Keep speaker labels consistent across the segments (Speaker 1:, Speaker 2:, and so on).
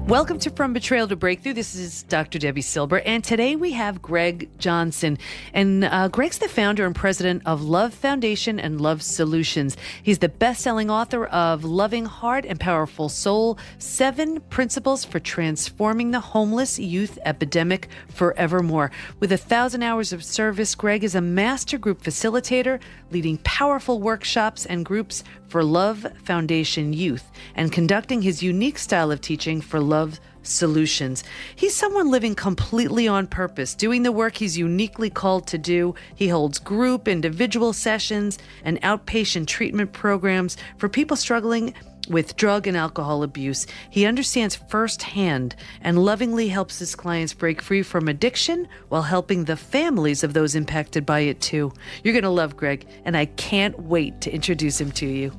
Speaker 1: Welcome to From Betrayal to Breakthrough. This is Dr. Debi Silber, and today we have Greg Johnson. And Greg's the founder and president of Love Foundation and Love Solutions. He's the best-selling author of Loving Heart and Powerful Soul, 7 Principles for Transforming the Homeless Youth Epidemic Forevermore. With 1,000 hours of service, Greg is a master group facilitator, leading powerful workshops and groups for Love Foundation youth, and conducting his unique style of teaching for Love Solutions. He's someone living completely on purpose, doing the work he's uniquely called to do. He holds group, individual sessions, and outpatient treatment programs for people struggling with drug and alcohol abuse. He understands firsthand and lovingly helps his clients break free from addiction while helping the families of those impacted by it too. You're going to love Greg, and I can't wait to introduce him to you.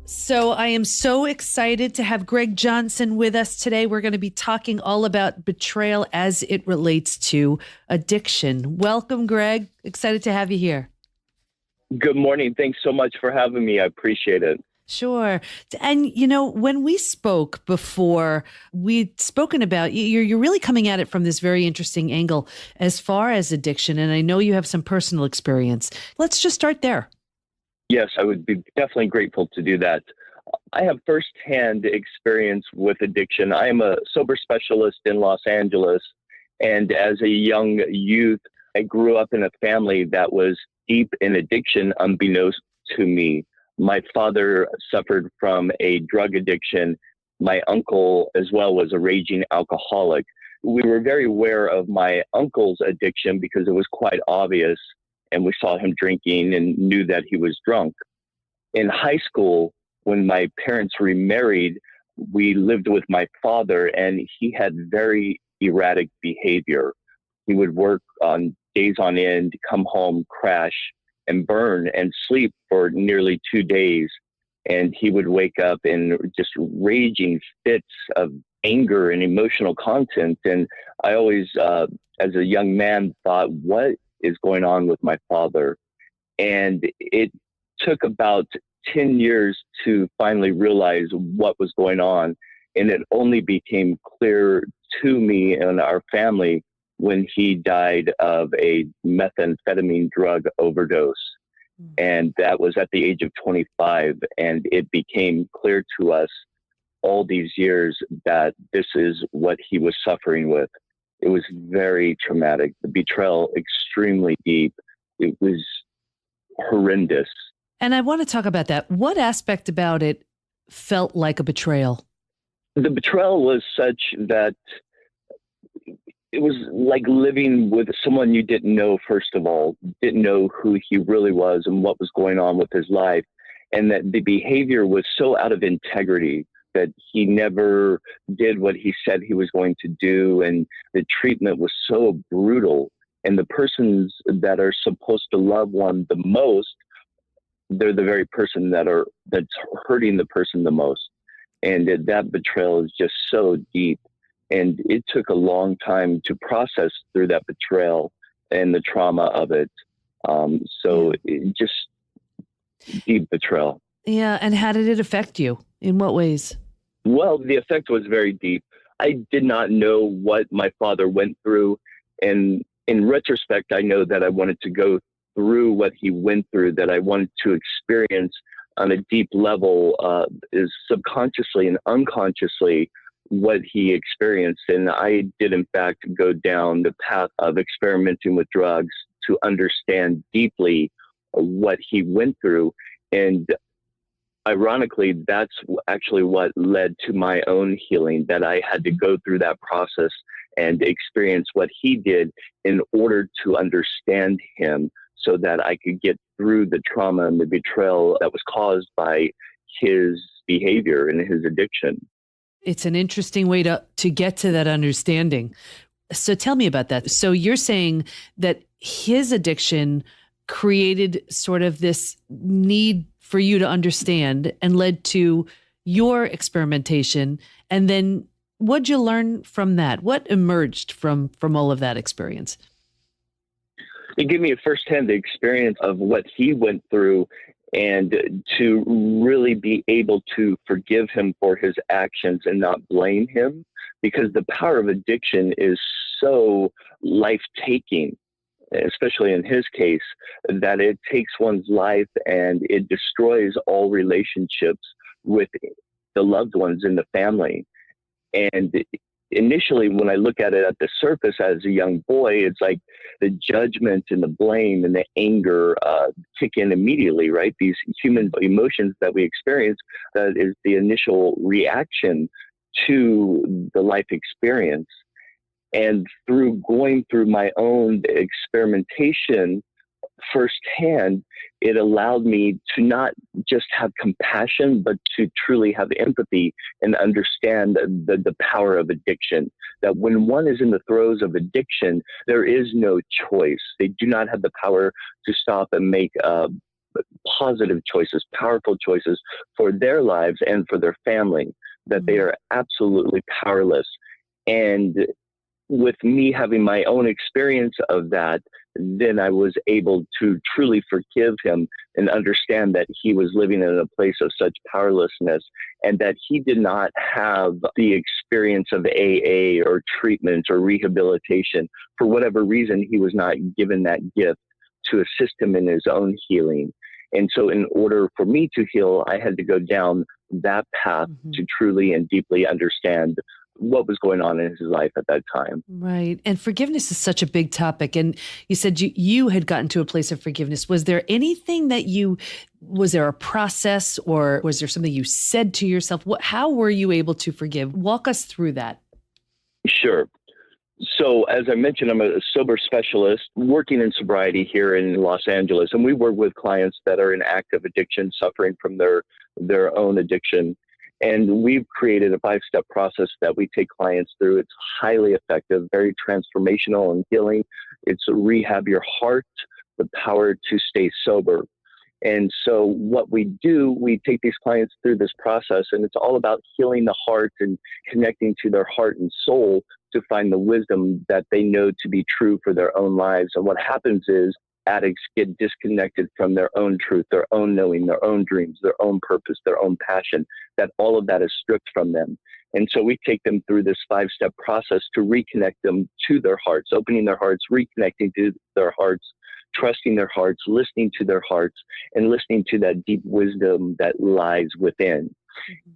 Speaker 1: So I am so excited to have Greg Johnson with us today. We're going to be talking all about betrayal as it relates to addiction. Welcome, Greg. Excited to have you here.
Speaker 2: Good morning. Thanks so much for having me. I appreciate it.
Speaker 1: Sure. And, you know, when we spoke before, we'd spoken about, you're really coming at it from this very interesting angle as far as addiction. And I know you have some personal experience. Let's just start there.
Speaker 2: Yes, I would be definitely grateful to do that. I have firsthand experience with addiction. I am a sober specialist in Los Angeles. And as a young youth, I grew up in a family that was deep in addiction, unbeknownst to me. My father suffered from a drug addiction. My uncle as well was a raging alcoholic. We were very aware of my uncle's addiction because it was quite obvious, and we saw him drinking and knew that he was drunk. In high school, when my parents remarried, we lived with my father, and he had very erratic behavior. He would work on days on end, come home, crash, and burn and sleep for nearly 2 days. And he would wake up in just raging fits of anger and emotional content. And I always, as a young man, thought, what is going on with my father? And it took about 10 years to finally realize what was going on. And it only became clear to me and our family when he died of a methamphetamine drug overdose. And that was at the age of 25. And it became clear to us all these years that this is what he was suffering with. It was very traumatic. The betrayal, extremely deep. It was horrendous.
Speaker 1: And I want to talk about that. What aspect about it felt like a betrayal?
Speaker 2: The betrayal was such that it was like living with someone you didn't know, first of all, didn't know who he really was and what was going on with his life. And that the behavior was so out of integrity that he never did what he said he was going to do. And the treatment was so brutal. And the persons that are supposed to love one the most, they're the very person that's hurting the person the most. And that betrayal is just so deep. And it took a long time to process through that betrayal and the trauma of it. It just deep betrayal.
Speaker 1: Yeah. And how did it affect you? In what ways?
Speaker 2: Well, the effect was very deep. I did not know what my father went through. And in retrospect, I know that I wanted to go through what he went through, that I wanted to experience on a deep level, is subconsciously and unconsciously what he experienced. And I did, in fact, go down the path of experimenting with drugs to understand deeply what he went through. And ironically, that's actually what led to my own healing, that I had to go through that process and experience what he did in order to understand him so that I could get through the trauma and the betrayal that was caused by his behavior and his addiction.
Speaker 1: It's an interesting way to get to that understanding. So tell me about that. So you're saying that his addiction created sort of this need for you to understand and led to your experimentation. And then what'd you learn from that? What emerged from all of that experience?
Speaker 2: It gave me a firsthand experience of what he went through and to really be able to forgive him for his actions and not blame him, because the power of addiction is so life-taking, especially in his case, that it takes one's life and it destroys all relationships with the loved ones in the family. And initially, when I look at it at the surface as a young boy, it's like the judgment and the blame and the anger kick in immediately, right? These human emotions that we experience, that is the initial reaction to the life experience. And through going through my own experimentation firsthand, it allowed me to not just have compassion, but to truly have empathy and understand the power of addiction. That when one is in the throes of addiction, there is no choice. They do not have the power to stop and make positive choices, powerful choices for their lives and for their family, that they are absolutely powerless. And with me having my own experience of that, then I was able to truly forgive him and understand that he was living in a place of such powerlessness, and that he did not have the experience of AA or treatment or rehabilitation. For whatever reason, he was not given that gift to assist him in his own healing. And so in order for me to heal, I had to go down that path to truly and deeply understand what was going on in his life at that time.
Speaker 1: Right. And forgiveness is such a big topic. And you said you had gotten to a place of forgiveness. Was there anything that was there a process, or was there something you said to yourself? How were you able to forgive? Walk us through that.
Speaker 2: Sure. So as I mentioned, I'm a sober specialist working in sobriety here in Los Angeles, and we work with clients that are in active addiction, suffering from their own addiction. And we've created a 5-step process that we take clients through. It's highly effective, very transformational and healing. It's rehab your heart, the power to stay sober. And so what we do, we take these clients through this process, and it's all about healing the heart and connecting to their heart and soul to find the wisdom that they know to be true for their own lives. And what happens is addicts get disconnected from their own truth, their own knowing, their own dreams, their own purpose, their own passion, that all of that is stripped from them. And so we take them through this 5-step process to reconnect them to their hearts, opening their hearts, reconnecting to their hearts, trusting their hearts, listening to their hearts, and listening to that deep wisdom that lies within.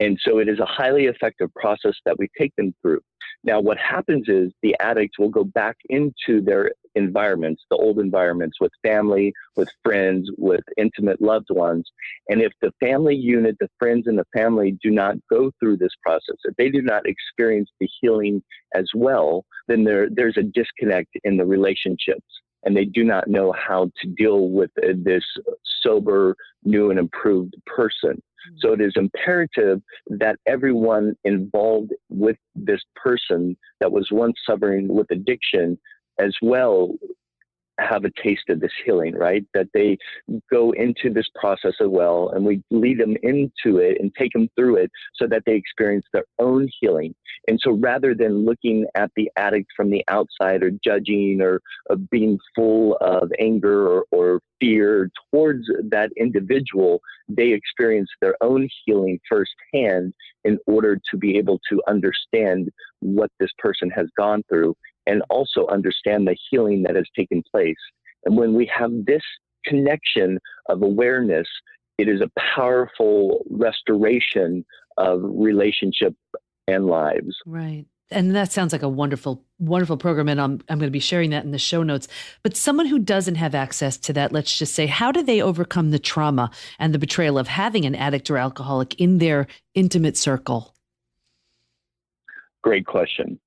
Speaker 2: And so it is a highly effective process that we take them through. Now, what happens is the addicts will go back into their environments, the old environments, with family, with friends, with intimate loved ones. And if the family unit, the friends and the family do not go through this process, if they do not experience the healing as well, then there's a disconnect in the relationships. And they do not know how to deal with this sober, new and improved person. So it is imperative that everyone involved with this person that was once suffering with addiction as well have a taste of this healing, right? That they go into this process as well, and we lead them into it and take them through it so that they experience their own healing. And so rather than looking at the addict from the outside or judging or being full of anger or fear towards that individual, they experience their own healing firsthand in order to be able to understand what this person has gone through and also understand the healing that has taken place. And when we have this connection of awareness, it is a powerful restoration of relationship and lives.
Speaker 1: Right. And that sounds like a wonderful, wonderful program. And I'm going to be sharing that in the show notes. But someone who doesn't have access to that, let's just say, how do they overcome the trauma and the betrayal of having an addict or alcoholic in their intimate circle?
Speaker 2: Great question.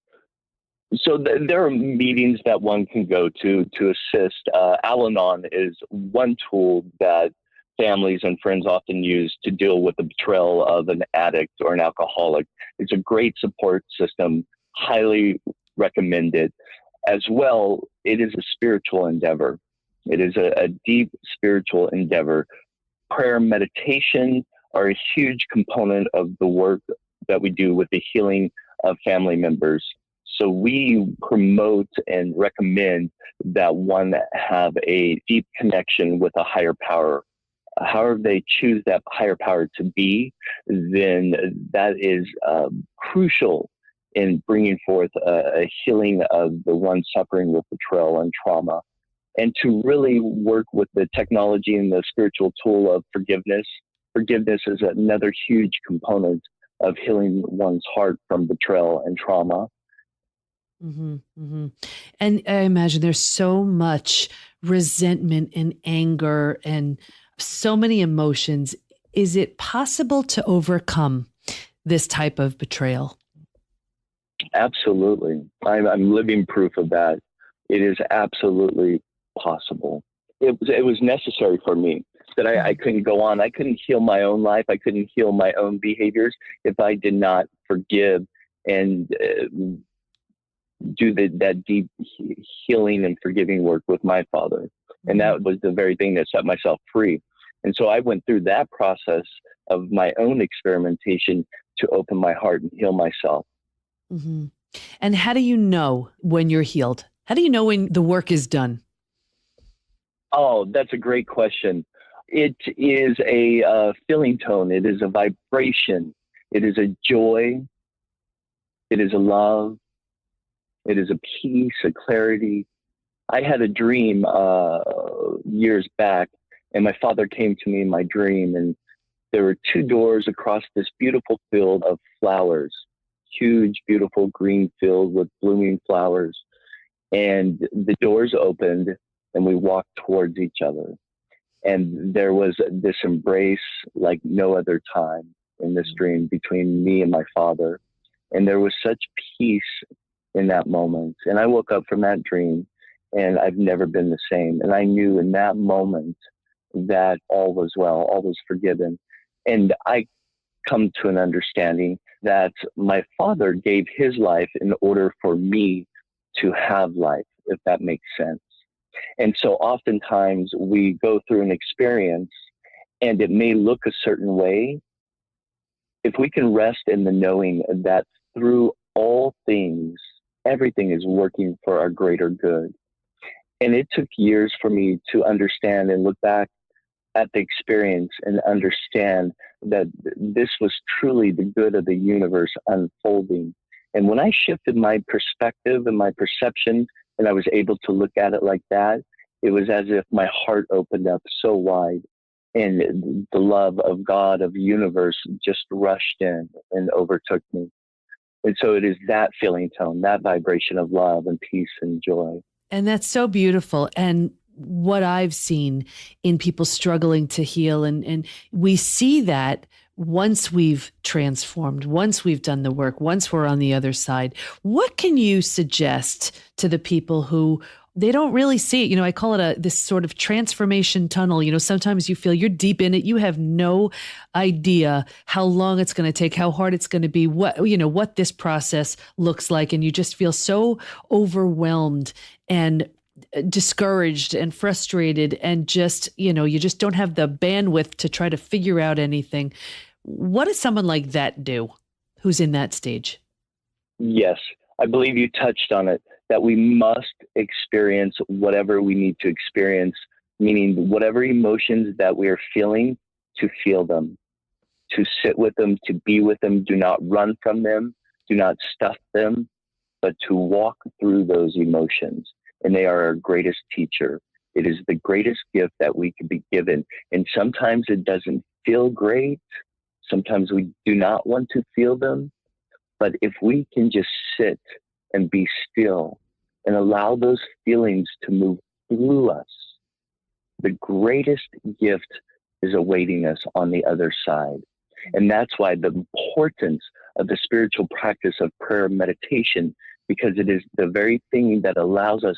Speaker 2: So there are meetings that one can go to assist. Al-Anon is one tool that families and friends often use to deal with the betrayal of an addict or an alcoholic. It's a great support system, highly recommended. As well, it is a spiritual endeavor. It is a deep spiritual endeavor. Prayer and meditation are a huge component of the work that we do with the healing of family members. So we promote and recommend that one have a deep connection with a higher power however they choose that higher power to be, then that is crucial in bringing forth a healing of the one suffering with betrayal and trauma. And to really work with the technology and the spiritual tool of forgiveness. Forgiveness is another huge component of healing one's heart from betrayal and trauma.
Speaker 1: Mm-hmm, mm-hmm. And I imagine there's so much resentment and anger and so many emotions. Is it possible to overcome this type of betrayal?
Speaker 2: Absolutely. I'm living proof of that. It is absolutely possible. It was necessary for me that I couldn't go on. I couldn't heal my own life. I couldn't heal my own behaviors if I did not forgive and do that deep healing and forgiving work with my father. And that was the very thing that set myself free. And so I went through that process of my own experimentation to open my heart and heal myself.
Speaker 1: Mm-hmm. And how do you know when you're healed? How do you know when the work is done?
Speaker 2: Oh, that's a great question. It is a feeling tone. It is a vibration. It is a joy. It is a love. It is a peace, a clarity. I had a dream years back, and my father came to me in my dream, and there were two doors across this beautiful field of flowers, huge, beautiful green field with blooming flowers. And the doors opened, and we walked towards each other. And there was this embrace like no other time in this dream between me and my father. And there was such peace in that moment. And I woke up from that dream, and I've never been the same. And I knew in that moment that all was well, all was forgiven. And I come to an understanding that my father gave his life in order for me to have life, if that makes sense. And so oftentimes we go through an experience and it may look a certain way. If we can rest in the knowing that through all things, everything is working for our greater good. And it took years for me to understand and look back at the experience and understand that this was truly the good of the universe unfolding. And when I shifted my perspective and my perception, and I was able to look at it like that, it was as if my heart opened up so wide, and the love of God, of the universe, just rushed in and overtook me. And so it is that feeling tone, that vibration of love and peace and joy.
Speaker 1: And that's so beautiful. And what I've seen in people struggling to heal, and we see that once we've transformed, once we've done the work, once we're on the other side. What can you suggest to the people who they don't really see it? You know, I call it this sort of transformation tunnel. You know, sometimes you feel you're deep in it. You have no idea how long it's going to take, how hard it's going to be, what this process looks like. And you just feel so overwhelmed and discouraged and frustrated, and just, you just don't have the bandwidth to try to figure out anything. What does someone like that do who's in that stage?
Speaker 2: Yes, I believe you touched on it, that we must experience whatever we need to experience, meaning whatever emotions that we are feeling, to feel them, to sit with them, to be with them. Do not run from them. Do not stuff them, but to walk through those emotions. And they are our greatest teacher. It is the greatest gift that we can be given. And sometimes it doesn't feel great. Sometimes we do not want to feel them. But if we can just sit and be still and allow those feelings to move through us, the greatest gift is awaiting us on the other side. And that's why the importance of the spiritual practice of prayer and meditation, because it is the very thing that allows us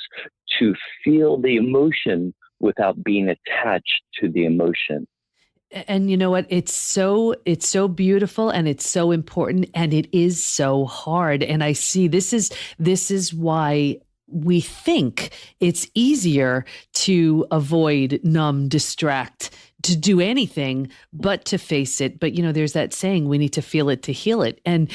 Speaker 2: to feel the emotion without being attached to the emotion.
Speaker 1: And you know what? It's so beautiful, and it's so important, and it is so hard. And I see this is why we think it's easier to avoid, numb, distract, to do anything but to face it. But there's that saying, we need to feel it to heal it. And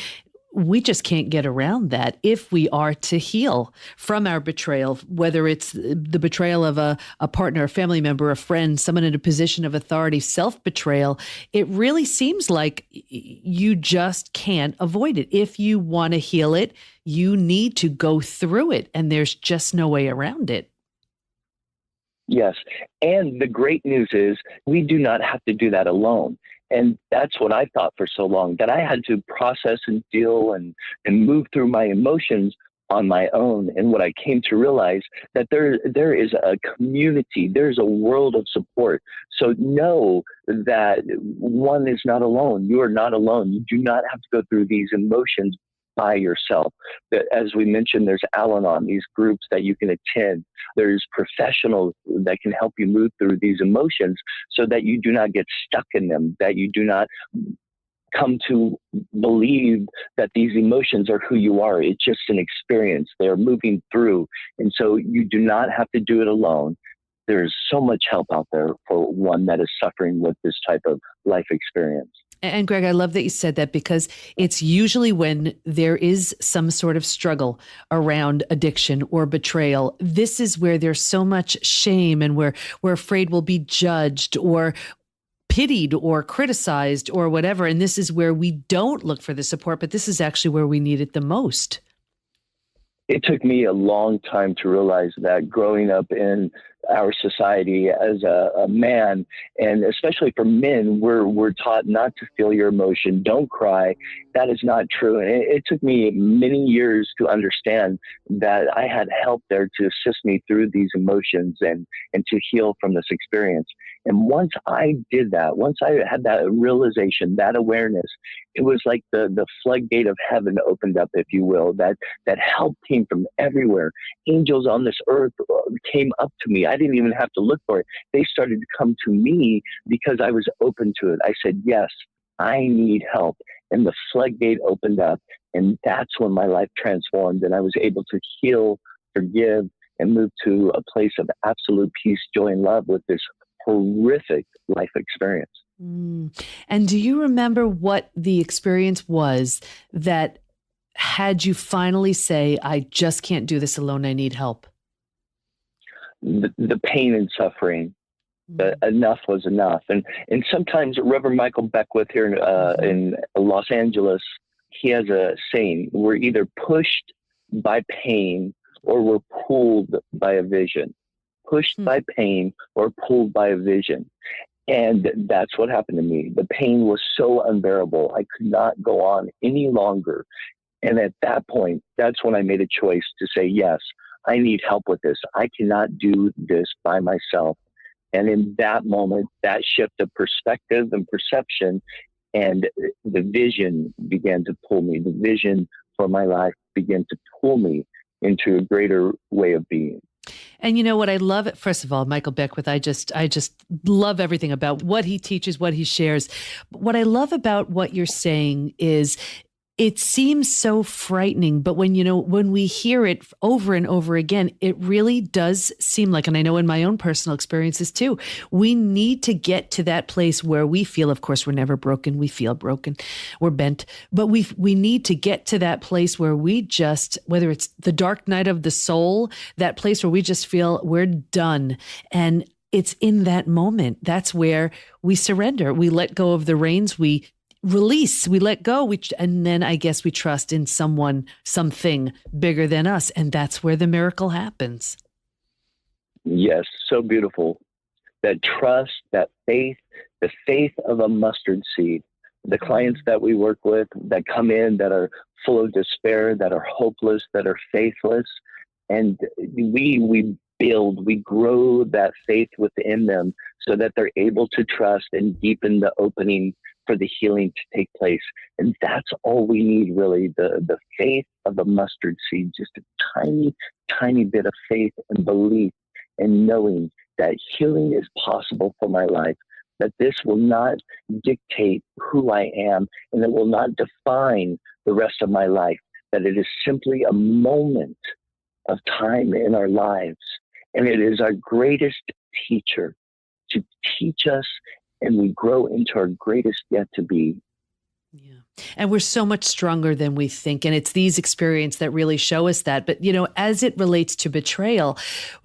Speaker 1: we just can't get around that if we are to heal from our betrayal, whether it's the betrayal of a partner, a family member, a friend, someone in a position of authority, self-betrayal. It really seems like you just can't avoid it. If you want to heal it, you need to go through it, and there's just no way around it.
Speaker 2: Yes. And the great news is we do not have to do that alone. And that's what I thought for so long, that I had to process and deal and move through my emotions on my own. And what I came to realize that there is a community, there's a world of support. So know that one is not alone. You are not alone. You do not have to go through these emotions by yourself. As we mentioned, there's Al-Anon, these groups that you can attend. There's professionals that can help you move through these emotions so that you do not get stuck in them, that you do not come to believe that these emotions are who you are. It's just an experience. They're moving through. And so you do not have to do it alone. There's so much help out there for one that is suffering with this type of life experience.
Speaker 1: And Greg, I love that you said that, because it's usually when there is some sort of struggle around addiction or betrayal. This is where there's so much shame, and we're afraid we'll be judged or pitied or criticized or whatever. And this is where we don't look for the support, but this is actually where we need it the most.
Speaker 2: It took me a long time to realize that, growing up in our society as a man, and especially for men, we're taught not to feel your emotion. Don't cry. That is not true. And it took me many years to understand that I had help there to assist me through these emotions and to heal from this experience. And once I did that, once I had that realization, that awareness, it was like the floodgate of heaven opened up, if you will, that help came from everywhere. Angels on this earth came up to me. I didn't even have to look for it. They started to come to me because I was open to it. I said, yes, I need help. And the floodgate opened up. And that's when my life transformed. And I was able to heal, forgive, and move to a place of absolute peace, joy, and love with this horrific life experience.
Speaker 1: And do you remember what the experience was that had you finally say, I just can't do this alone, I need help?
Speaker 2: The pain and suffering. Enough was enough. And sometimes Reverend Michael Beckwith here in Los Angeles, he has a saying: we're either pushed by pain or we're pulled by a vision. Pushed by pain or pulled by a vision. And that's what happened to me. The pain was so unbearable. I could not go on any longer. And at that point, that's when I made a choice to say, yes, I need help with this. I cannot do this by myself. And in that moment, that shift of perspective and perception, and the vision began to pull me. The vision for my life began to pull me into a greater way of being.
Speaker 1: And you know what I love? First of all, Michael Beckwith, I just love everything about what he teaches, what he shares. But what I love about what you're saying is, it seems so frightening, but when we hear it over and over again, it really does seem like, and I know in my own personal experiences too, we need to get to that place where we feel, of course, we're never broken. We feel broken. We're bent, but we need to get to that place where we just, whether it's the dark night of the soul, that place where we just feel we're done. And it's in that moment. That's where we surrender. We let go of the reins. We release, we let go, and then I guess we trust in someone, something bigger than us. And that's where the miracle happens.
Speaker 2: Yes, so beautiful. That trust, that faith, the faith of a mustard seed. The clients that we work with that come in that are full of despair, that are hopeless, that are faithless, and we grow that faith within them so that they're able to trust and deepen the opening for the healing to take place. And that's all we need, really, the faith of a mustard seed, just a tiny, tiny bit of faith and belief and knowing that healing is possible for my life, that this will not dictate who I am and it will not define the rest of my life, that it is simply a moment of time in our lives. And it is our greatest teacher to teach us, and we grow into our greatest yet to be.
Speaker 1: Yeah. And we're so much stronger than we think. And it's these experiences that really show us that. But, as it relates to betrayal,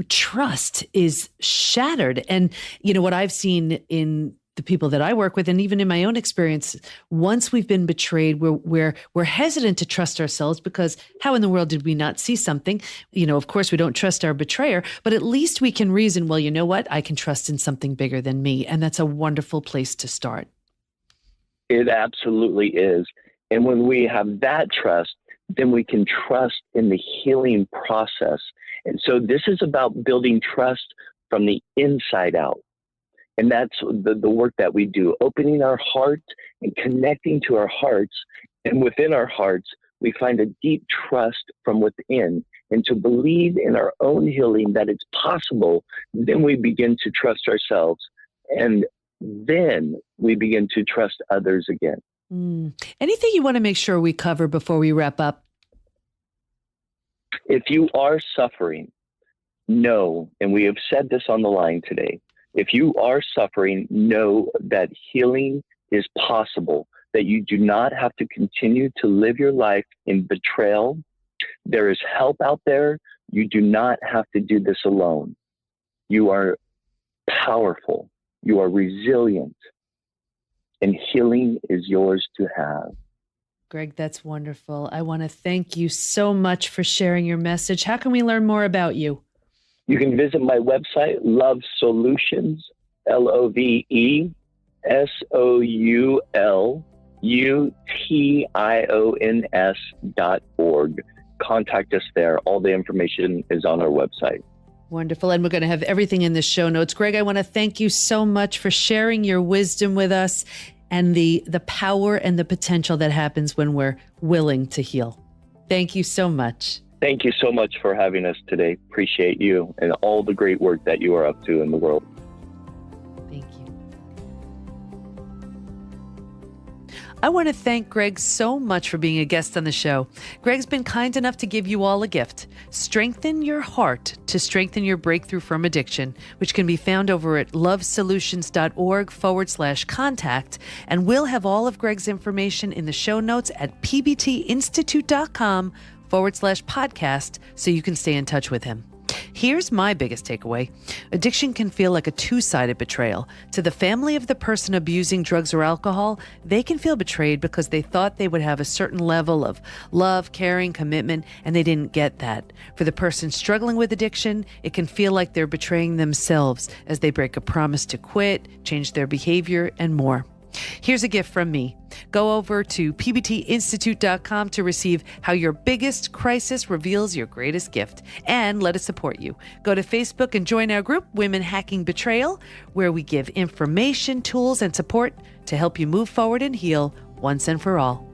Speaker 1: trust is shattered. And, what I've seen in the people that I work with, and even in my own experience, once we've been betrayed, we're hesitant to trust ourselves because how in the world did we not see something? Of course, we don't trust our betrayer, but at least we can reason, well, you know what? I can trust in something bigger than me. And that's a wonderful place to start.
Speaker 2: It absolutely is. And when we have that trust, then we can trust in the healing process. And so this is about building trust from the inside out. And that's the work that we do, opening our heart and connecting to our hearts. And within our hearts, we find a deep trust from within. And to believe in our own healing that it's possible, then we begin to trust ourselves. And then we begin to trust others again.
Speaker 1: Anything you want to make sure we cover before we wrap up?
Speaker 2: If you are suffering, know, and we have said this on the line today, if you are suffering, know that healing is possible, that you do not have to continue to live your life in betrayal. There is help out there. You do not have to do this alone. You are powerful. You are resilient. And healing is yours to have.
Speaker 1: Greg, that's wonderful. I want to thank you so much for sharing your message. How can we learn more about you?
Speaker 2: You can visit my website, Love Solutions, LOVESOULUTIONS.org. Contact us there. All the information is on our website.
Speaker 1: Wonderful. And we're going to have everything in the show notes. Greg, I want to thank you so much for sharing your wisdom with us and the power and the potential that happens when we're willing to heal. Thank you so much.
Speaker 2: Thank you so much for having us today. Appreciate you and all the great work that you are up to in the world.
Speaker 1: Thank you. I want to thank Greg so much for being a guest on the show. Greg's been kind enough to give you all a gift. Strengthen your heart to strengthen your breakthrough from addiction, which can be found over at lovesolutions.org/contact. And we'll have all of Greg's information in the show notes at pbtinstitute.com/podcast so you can stay in touch with him. Here's my biggest takeaway. Addiction can feel like a two-sided betrayal. To the family of the person abusing drugs or alcohol, they can feel betrayed because they thought they would have a certain level of love, caring, commitment, and they didn't get that. For the person struggling with addiction, it can feel like they're betraying themselves as they break a promise to quit, change their behavior, and more. Here's a gift from me. Go over to pbtinstitute.com to receive How Your Biggest Crisis Reveals Your Greatest Gift, and let us support you. Go to Facebook and join our group, Women Hacking Betrayal, where we give information, tools, and support to help you move forward and heal once and for all.